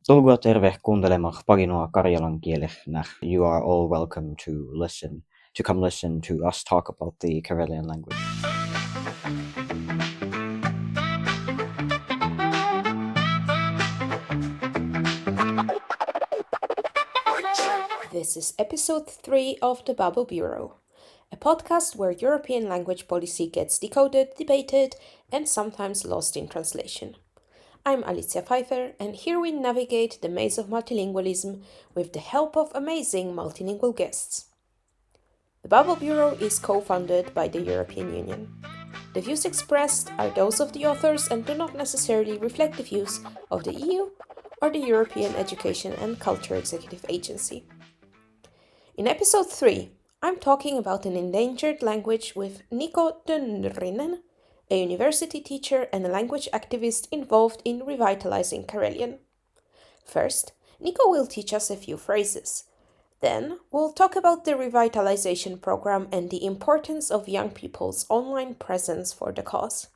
Tulga terveh kuuntelemaan paginua karjalan kielellä. You are all welcome to come listen to us talk about the Karelian language. This is episode 3 of the Babel Bureau, a podcast where European language policy gets decoded, debated, and sometimes lost in translation. I'm Alicia Pfeiffer, and here we navigate the maze of multilingualism with the help of amazing multilingual guests. The Babel Bureau is co-funded by the European Union. The views expressed are those of the authors and do not necessarily reflect the views of the EU or the European Education and Culture Executive Agency. In episode 3, I'm talking about an endangered language with Niko Tynnyrinen, a university teacher and a language activist involved in revitalizing Karelian. First, Niko will teach us a few phrases. Then, we'll talk about the revitalization program and the importance of young people's online presence for the cause.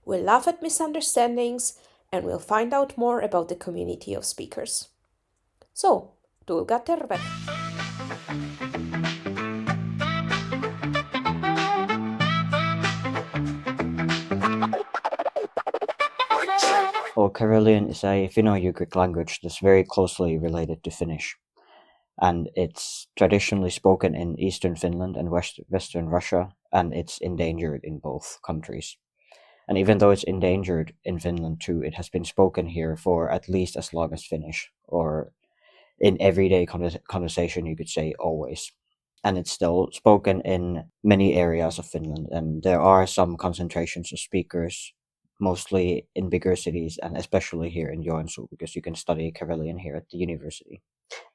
We'll laugh at misunderstandings, and we'll find out more about the community of speakers. So, tulga terveh! Well, Karelian is a finno-ugric language that's very closely related to Finnish. And it's traditionally spoken in eastern Finland and western Russia, and it's endangered in both countries. And even though it's endangered in Finland too, it has been spoken here for at least as long as Finnish, or in everyday conversation, you could say always. And it's still spoken in many areas of Finland, and there are some concentrations of speakers, mostly in bigger cities, and especially here in Joensuu, because you can study Karelian here at the university.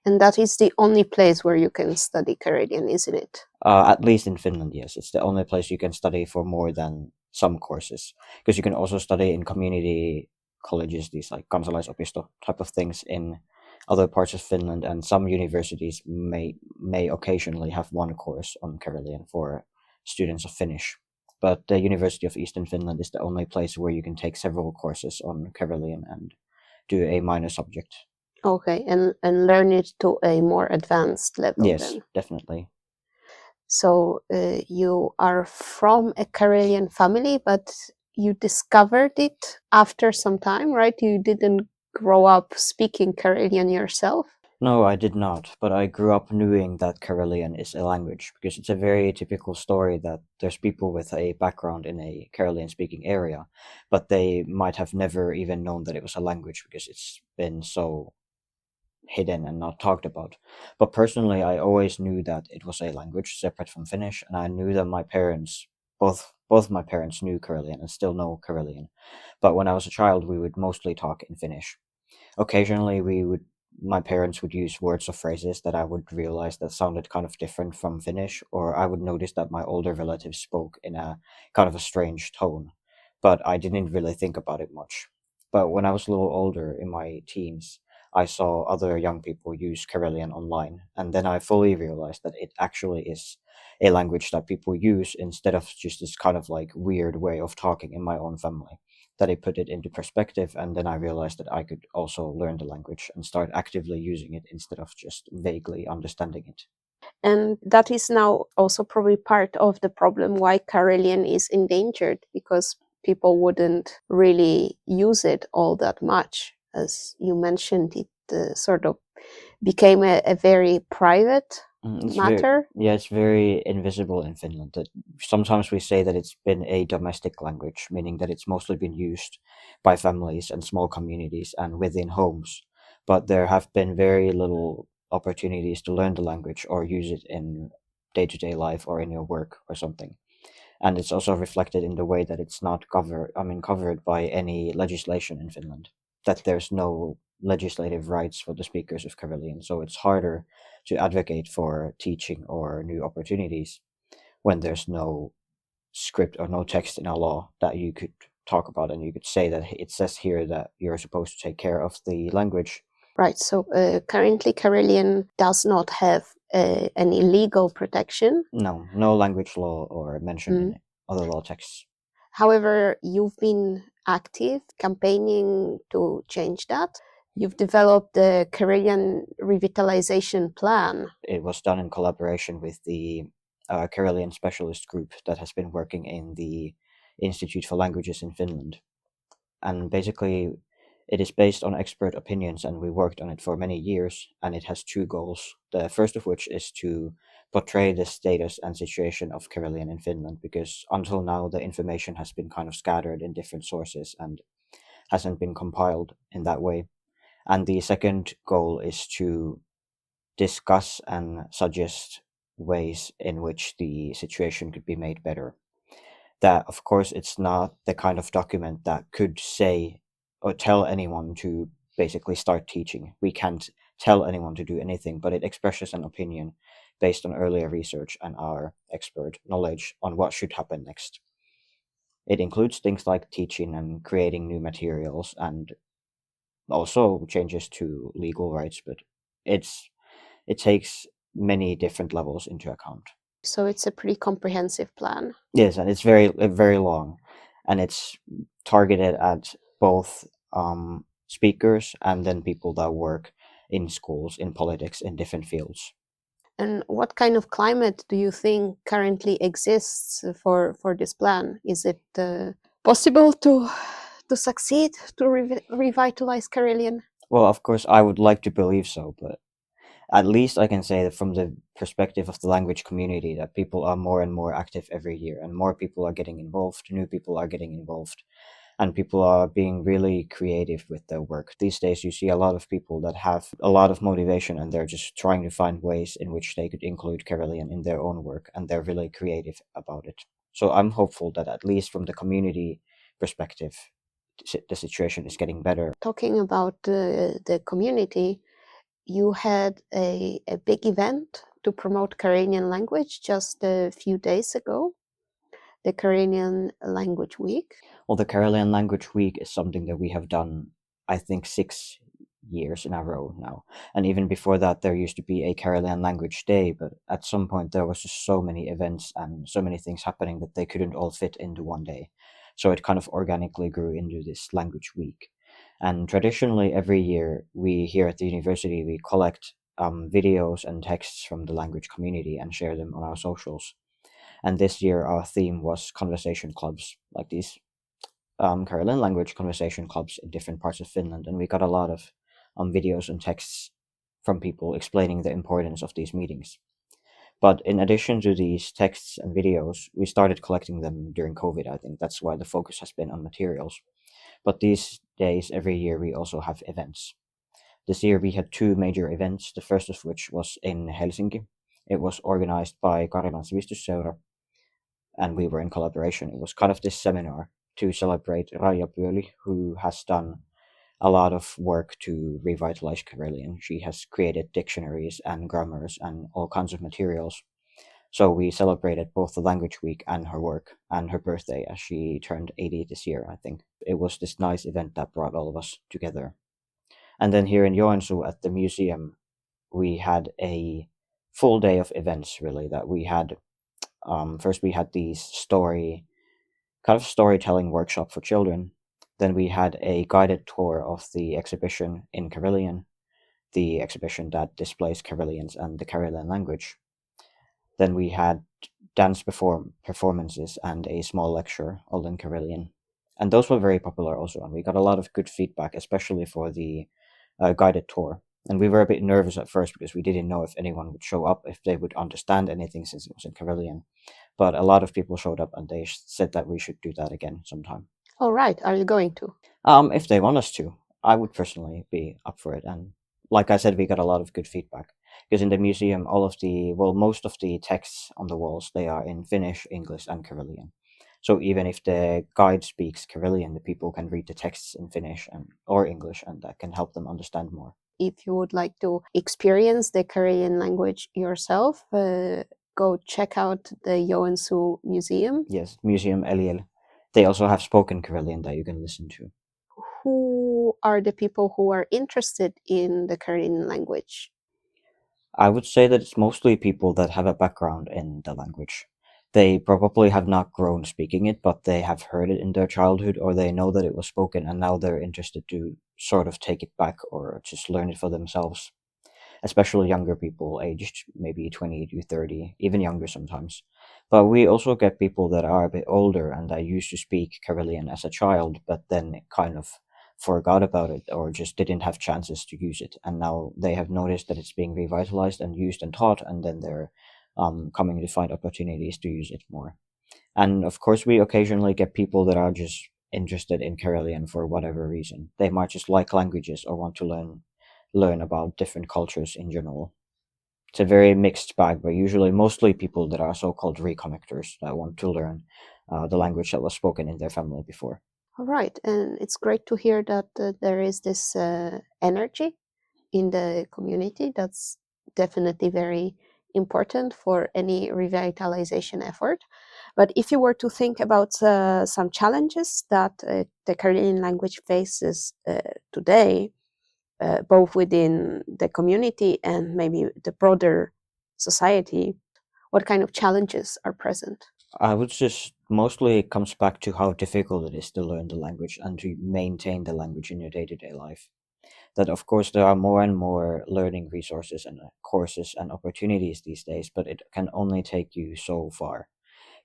And that is the only place where you can study Karelian, isn't it? At least in Finland, yes. It's the only place you can study for more than some courses, because you can also study in community colleges, these like kansalaisopisto type of things in other parts of Finland, and some universities may occasionally have one course on Karelian for students of Finnish. But the University of Eastern Finland is the only place where you can take several courses on Karelian and do a minor subject. Okay, and learn it to a more advanced level. Yes, then. definitely. So you are from a Karelian family, but you discovered it after some time, right? You didn't grow up speaking Karelian yourself? No, I did not, but I grew up knowing that Karelian is a language, because it's a very typical story that there's people with a background in a Karelian speaking area, but they might have never even known that it was a language because it's been so hidden and not talked about. But personally, I always knew that it was a language separate from Finnish, and I knew that my parents, both my parents knew Karelian and still know Karelian. But when I was a child, we would mostly talk in Finnish. Occasionally, my parents would use words or phrases that I would realize that sounded kind of different from Finnish, or I would notice that my older relatives spoke in a kind of a strange tone, but I didn't really think about it much. But when I was a little older, in my teens, I saw other young people use Karelian online, and then I fully realized that it actually is a language that people use instead of just this kind of like weird way of talking in my own family. That I put it into perspective, and then I realized that I could also learn the language and start actively using it instead of just vaguely understanding it. And that is now also probably part of the problem why Karelian is endangered, because people wouldn't really use it all that much. As you mentioned, it sort of became a very private matter. It's very invisible in Finland. That sometimes we say that it's been a domestic language, meaning that it's mostly been used by families and small communities and within homes. But there have been very little opportunities to learn the language or use it in day-to-day life or in your work or something. And it's also reflected in the way that it's not covered by any legislation in Finland. That there's no legislative rights for the speakers of Karelian, so it's harder to advocate for teaching or new opportunities when there's no script or no text in a law that you could talk about, and you could say that it says here that you're supposed to take care of the language. Right, so currently Karelian does not have any legal protection. No language law or mention in other law texts. However, you've been active campaigning to change that. You've developed the Karelian revitalization plan. It was done in collaboration with the Karelian specialist group that has been working in the Institute for Languages in Finland. And basically, it is based on expert opinions, and we worked on it for many years, and it has two goals. The first of which is to portray the status and situation of Karelian in Finland, because until now the information has been kind of scattered in different sources and hasn't been compiled in that way. And the second goal is to discuss and suggest ways in which the situation could be made better. That, of course, it's not the kind of document that could say or tell anyone to basically start teaching. We can't tell anyone to do anything, but it expresses an opinion based on earlier research and our expert knowledge on what should happen next. It includes things like teaching and creating new materials and also changes to legal rights, but it takes many different levels into account. So it's a pretty comprehensive plan. Yes, and it's very long, and it's targeted at both speakers and then people that work in schools, in politics, in different fields. And what kind of climate do you think currently exists for this plan? Is it possible to succeed to revitalize Karelian? Well, of course, I would like to believe so, but at least I can say that from the perspective of the language community, that people are more and more active every year, and more people are getting involved, new people are getting involved, and people are being really creative with their work. These days, you see a lot of people that have a lot of motivation, and they're just trying to find ways in which they could include Karelian in their own work, and they're really creative about it. So I'm hopeful that at least from the community perspective, the situation is getting better. Talking about the community, you had a big event to promote Karelian language just a few days ago, the Karelian Language Week. Well, the Karelian Language Week is something that we have done, I think, 6 years in a row now. And even before that, there used to be a Karelian Language Day, but at some point there was just so many events and so many things happening that they couldn't all fit into one day. So it kind of organically grew into this Language Week. And traditionally, every year, we here at the university, we collect videos and texts from the language community and share them on our socials. And this year, our theme was conversation clubs, like these Karelian language conversation clubs in different parts of Finland. And we got a lot of videos and texts from people explaining the importance of these meetings. But in addition to these texts and videos, we started collecting them during COVID. I think that's why the focus has been on materials. But these days, every year, we also have events. This year, we had two major events, the first of which was in Helsinki. It was organized by Karelian Sivistysseura, and we were in collaboration. It was kind of this seminar to celebrate Raija Pyöli, who has done a lot of work to revitalize Karelian. She has created dictionaries and grammars and all kinds of materials. So we celebrated both the Language Week and her work and her birthday, as she turned 80 this year, I think. It was this nice event that brought all of us together. And then here in Joensuu at the museum, we had a full day of events, really, that we had. First, we had these storytelling workshop for children. Then we had a guided tour of the exhibition in Karelian, the exhibition that displays Karelians and the Karelian language. Then we had dance performances and a small lecture, all in Karelian. And those were very popular also, and we got a lot of good feedback, especially for the guided tour. And we were a bit nervous at first because we didn't know if anyone would show up, if they would understand anything since it was in Karelian. But a lot of people showed up, and they said that we should do that again sometime. All right, are you going to? If they want us to, I would personally be up for it. And like I said, we got a lot of good feedback. Because in the museum, most of the texts on the walls, they are in Finnish, English, and Karelian. So even if the guide speaks Karelian, the people can read the texts in Finnish or English, and that can help them understand more. If you would like to experience the Karelian language yourself, go check out the Joensuu Museum. Yes, Museum Eliel. They also have spoken Karelian that you can listen to. Who are the people who are interested in the Karelian language? I would say that it's mostly people that have a background in the language. They probably have not grown speaking it, but they have heard it in their childhood, or they know that it was spoken, and now they're interested to sort of take it back or just learn it for themselves, especially younger people aged maybe 20 to 30, even younger sometimes. But we also get people that are a bit older and that used to speak Karelian as a child, but then kind of forgot about it or just didn't have chances to use it. And now they have noticed that it's being revitalized and used and taught, and then they're coming to find opportunities to use it more. And of course, we occasionally get people that are just interested in Karelian for whatever reason. They might just like languages or want to learn about different cultures in general. It's a very mixed bag, but usually mostly people that are so-called reconnectors that want to learn the language that was spoken in their family before. All right, and it's great to hear that there is this energy in the community. That's definitely very important for any revitalization effort. But if you were to think about some challenges that the Karelian language faces today, both within the community and maybe the broader society, what kind of challenges are present? I would just mostly it comes back to how difficult it is to learn the language and to maintain the language in your day-to-day life. That of course there are more and more learning resources and courses and opportunities these days, but it can only take you so far,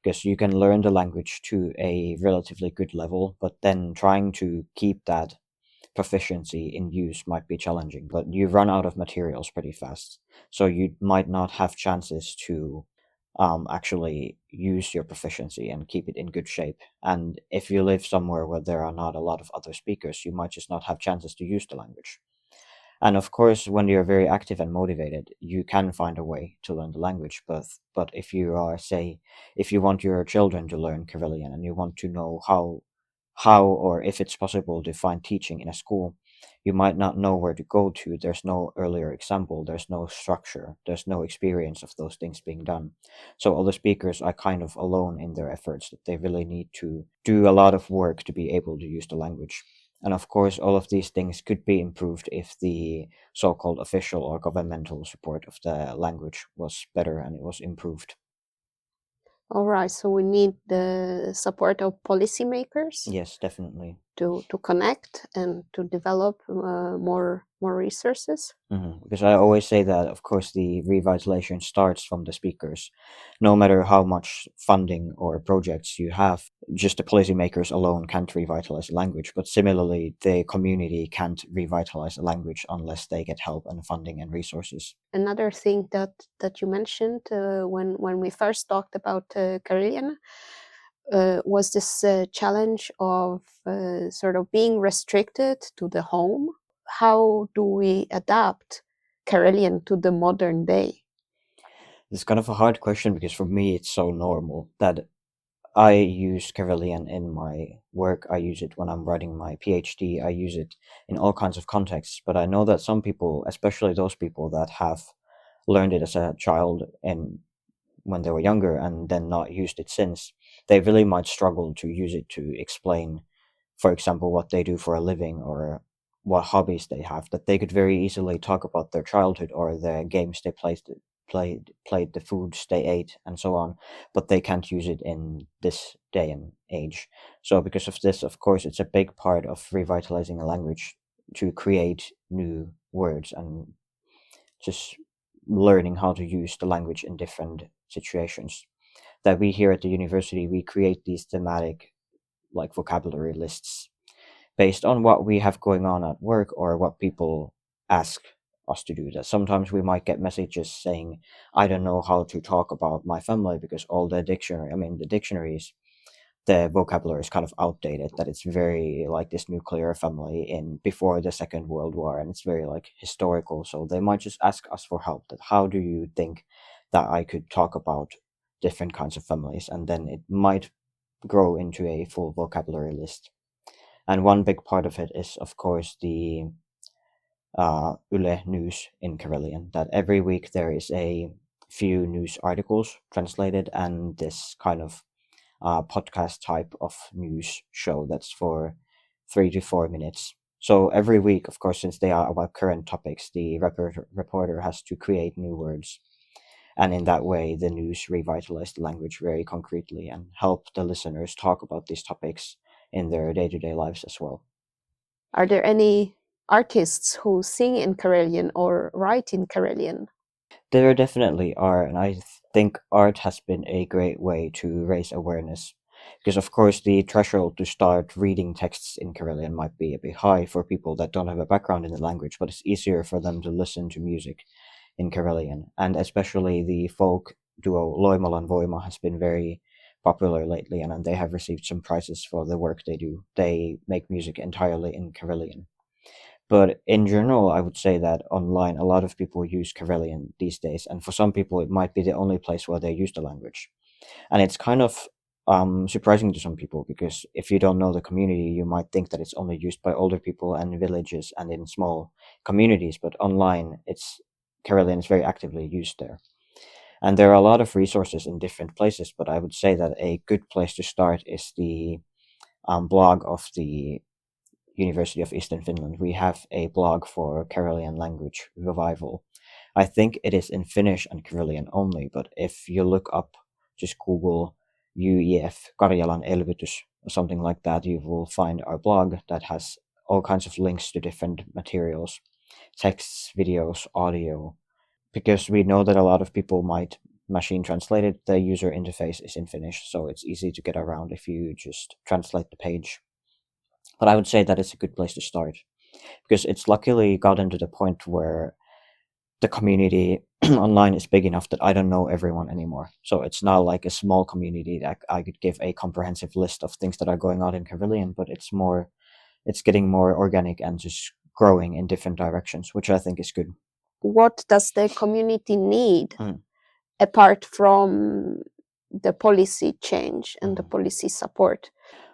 because you can learn the language to a relatively good level, but then trying to keep that proficiency in use might be challenging. But you run out of materials pretty fast, so you might not have chances to actually use your proficiency and keep it in good shape. And if you live somewhere where there are not a lot of other speakers, you might just not have chances to use the language. And of course, when you're very active and motivated, you can find a way to learn the language. But if you are, say, if you want your children to learn Karelian and you want to know how or if it's possible to find teaching in a school, you might not know where to go to. There's no earlier example, there's no structure, there's no experience of those things being done. So all the speakers are kind of alone in their efforts, that they really need to do a lot of work to be able to use the language. And of course, all of these things could be improved if the so-called official or governmental support of the language was better and it was improved. All right, so we need the support of policymakers Yes, definitely. to connect and to develop more resources. Because I always say that, of course, the revitalization starts from the speakers. No matter how much funding or projects you have, just the policymakers alone can't revitalize the language. But similarly, the community can't revitalize the language unless they get help and funding and resources. Another thing that you mentioned when we first talked about Karelian was this challenge of sort of being restricted to the home. How do we adapt Karelian to the modern day? It's kind of a hard question because for me it's so normal that I use Karelian in my work. I use it when I'm writing my PhD. I use it in all kinds of contexts. But I know that some people, especially those people that have learned it as a child and when they were younger and then not used it since, they really might struggle to use it to explain, for example, what they do for a living or what hobbies they have. That they could very easily talk about their childhood or the games they played, the foods they ate, and so on, but they can't use it in this day and age. So because of this, of course, it's a big part of revitalizing a language to create new words and just learning how to use the language in different situations. That we here at the university, we create these thematic like vocabulary lists based on what we have going on at work or what people ask us to do. That sometimes we might get messages saying, I don't know how to talk about my family because all the dictionaries, the vocabulary is kind of outdated, that it's very like this nuclear family in before the Second World War, and it's very like historical. So they might just ask us for help, that how do you think that I could talk about different kinds of families, and then it might grow into a full vocabulary list. And one big part of it is, of course, the Yle news in Karelian, that every week there is a few news articles translated and this kind of podcast type of news show that's for 3 to 4 minutes. So every week, of course, since they are about current topics, the reporter has to create new words. And in that way, the news revitalize the language very concretely and help the listeners talk about these topics in their day-to-day lives as well. Are there any artists who sing in Karelian or write in Karelian? There definitely are, and I think art has been a great way to raise awareness. Because, of course, the threshold to start reading texts in Karelian might be a bit high for people that don't have a background in the language, but it's easier for them to listen to music in Karelian. And especially the folk duo Loimalan Voima has been very popular lately, and they have received some prizes for the work they do. They make music entirely in Karelian. But in general, I would say that online, a lot of people use Karelian these days, and for some people, it might be the only place where they use the language. And it's kind of surprising to some people because if you don't know the community, you might think that it's only used by older people and villages and in small communities. But online, it's Karelian is very actively used there. And there are a lot of resources in different places, but I would say that a good place to start is the blog of the University of Eastern Finland. We have a blog for Karelian language revival. I think it is in Finnish and Karelian only, but if you look up, just Google UEF Karjalan Elvytys or something like that, you will find our blog that has all kinds of links to different materials, texts, videos, audio, because we know that a lot of people might machine translate it. The user interface is in Finnish, so it's easy to get around if you just translate the page. But I would say that it's a good place to start because it's luckily gotten to the point where the community online is big enough that I don't know everyone anymore. So it's not like a small community that I could give a comprehensive list of things that are going on in Karelian, but it's getting more organic and just growing in different directions, which I think is good. What does the community need Mm. apart from the policy change and the Mm. policy support?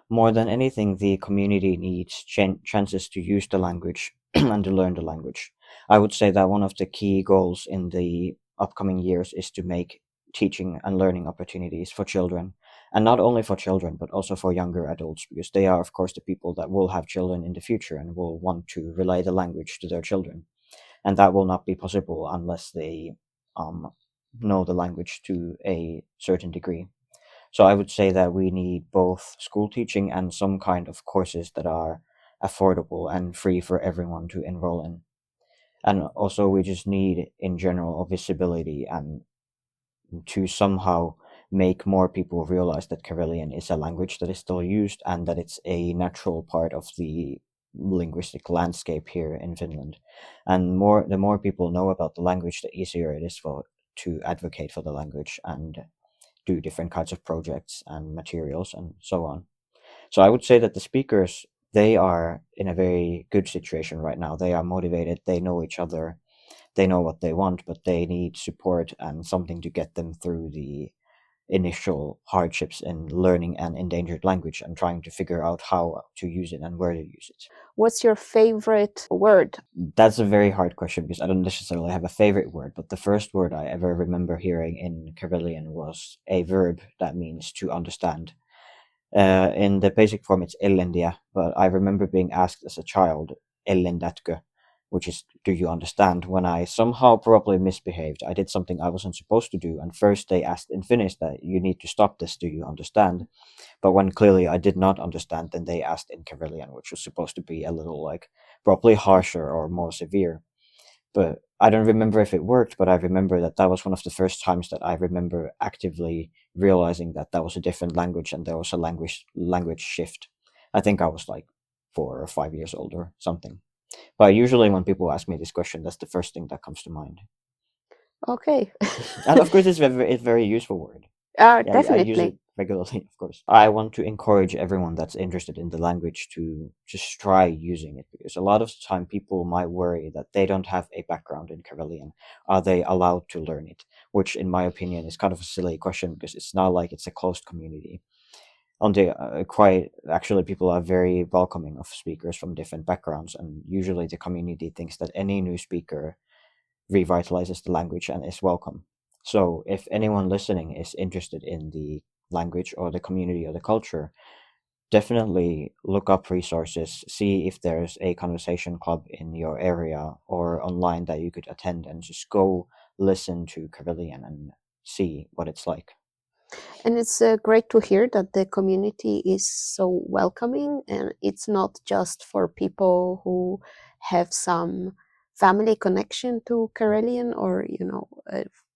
More than anything, the community needs chances to use the language and to learn the language. I would say that one of the key goals in the upcoming years is to make teaching and learning opportunities for children, and not only for children, but also for younger adults, because they are, of course, the people that will have children in the future and will want to relay the language to their children. And that will not be possible unless they um, know the language to a certain degree. So I would say that we need both school teaching and some kind of courses that are affordable and free for everyone to enroll in. And also, we just need, in general, visibility and to somehow make more people realize that Karelian is a language that is still used and that it's a natural part of the linguistic landscape here in Finland. And the more people know about the language, the easier it is for to advocate for the language and do different kinds of projects and materials and so on. So I would say that the speakers, they are in a very good situation right now. They are motivated, they know each other, they know what they want, but they need support and something to get them through the initial hardships in learning an endangered language and trying to figure out how to use it and where to use it. What's your favorite word? That's a very hard question because I don't necessarily have a favorite word, but the first word I ever remember hearing in Karelian was a verb that means to understand. In the basic form, it's ellendiä, but I remember being asked as a child, ellendätkö, which is, do you understand? When I somehow probably misbehaved, I did something I wasn't supposed to do, and first they asked in Finnish that you need to stop this, do you understand? But when clearly I did not understand, then they asked in Karelian, which was supposed to be a little like probably harsher or more severe. But I don't remember if it worked, but I remember that that was one of the first times that I remember actively realizing that that was a different language and there was a language shift. I think I was like 4 or 5 years old or something. But usually when people ask me this question, that's the first thing that comes to mind. Okay. And of course, it's a very useful word. Yeah, I use it Definitely. regularly, of course. I want to encourage everyone that's interested in the language to just try using it because a lot of the time people might worry that they don't have a background in Karelian. Are they allowed to learn it? Which, in my opinion, is kind of a silly question because it's not like it's a closed community. On the quite actually, people are very welcoming of speakers from different backgrounds, and usually the community thinks that any new speaker revitalizes the language and is welcome. So if anyone listening is interested in the language or the community or the culture, definitely look up resources, see if there's a conversation club in your area or online that you could attend and just go listen to Karelian and see what it's like. And it's great to hear that the community is so welcoming, and it's not just for people who have some family connection to Karelian, or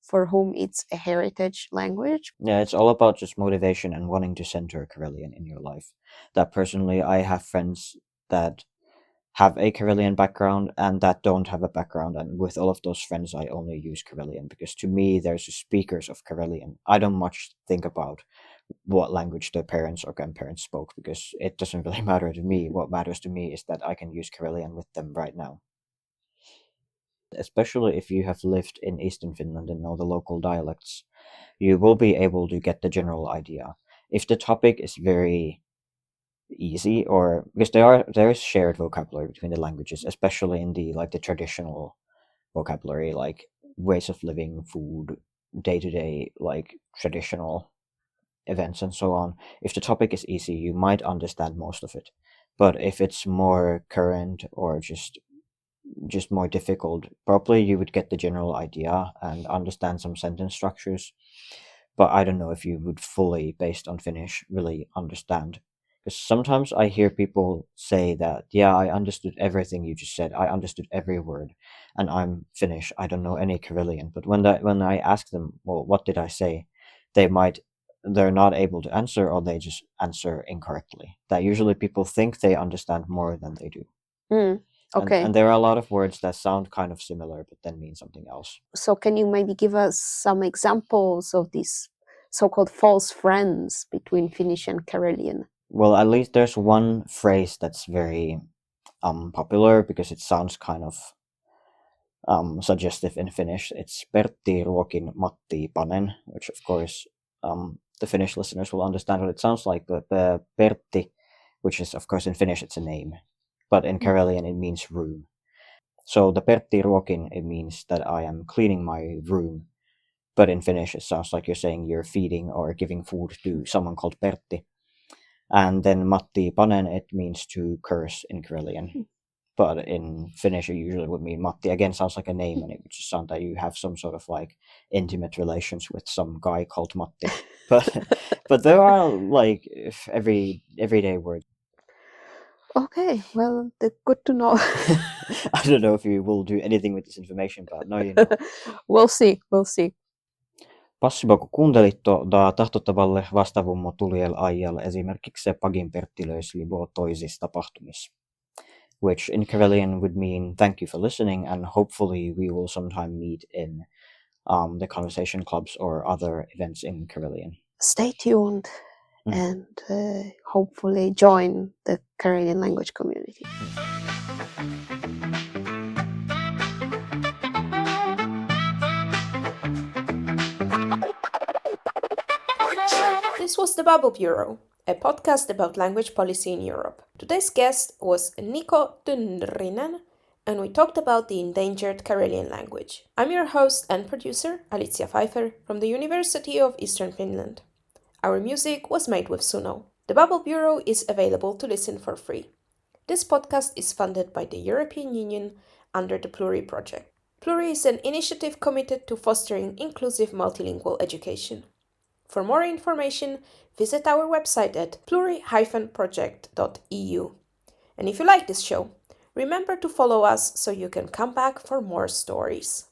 for whom it's a heritage language. Yeah, it's all about just motivation and wanting to center Karelian in your life. That personally, I have friends that have a Karelian background and that don't have a background, and with all of those friends, I only use Karelian because to me, there's just speakers of Karelian. I don't much think about what language their parents or grandparents spoke because it doesn't really matter to me. What matters to me is that I can use Karelian with them right now. Especially if you have lived in Eastern Finland and know the local dialects, you will be able to get the general idea. If the topic is very easy, or because there is shared vocabulary between the languages, especially in the traditional vocabulary, like ways of living, food, day to day, like traditional events and so on. If the topic is easy, you might understand most of it. But if it's more current or just more difficult, probably you would get the general idea and understand some sentence structures. But I don't know if you would fully, based on Finnish, really understand. Because sometimes I hear people say that, yeah, I understood everything you just said. I understood every word, and I'm Finnish. I don't know any Karelian. But when I ask them, well, what did I say? They're not able to answer, or they just answer incorrectly. That usually people think they understand more than they do. Okay. And there are a lot of words that sound kind of similar but then mean something else. So can you maybe give us some examples of these so-called false friends between Finnish and Karelian? Well, at least there's one phrase that's very popular because it sounds kind of suggestive in Finnish. It's Pertti ruokin Matti panen, which of course the Finnish listeners will understand what it sounds like. But Pertti, which is of course in Finnish it's a name, but in Karelian it means room. So the Pertti ruokin, it means that I am cleaning my room. But in Finnish, it sounds like you're saying you're feeding or giving food to someone called Pertti. And then Matti panen, it means to curse in Karelian. But in Finnish, it usually would mean Matti. Again, sounds like a name, and it would just sound that you have some sort of like intimate relations with some guy called Matti. But there are like everyday words. Okay, well, good to know. I don't know if you will do anything with this information, but now you know. We'll see. Passiba kun kuuntelit tahtottavalle vastaavummo tuliel ajal esimerkiksi se pagin perttilöis libo toisis tapahtumis, which in Karelian would mean thank you for listening, and hopefully we will sometime meet in the conversation clubs or other events in Karelian. Stay tuned and hopefully join the Karelian language community. This was the Babel Bureau, a podcast about language policy in Europe. Today's guest was Niko Tynnyrinen, and we talked about the endangered Karelian language. I'm your host and producer, Alicia Pfeiffer, from the University of Eastern Finland. Our music was made with Suno. The Babel Bureau is available to listen for free. This podcast is funded by the European Union under the PLURI project. PLURI is an initiative committed to fostering inclusive multilingual education. For more information, visit our website at pluri-project.eu. And if you like this show, remember to follow us so you can come back for more stories.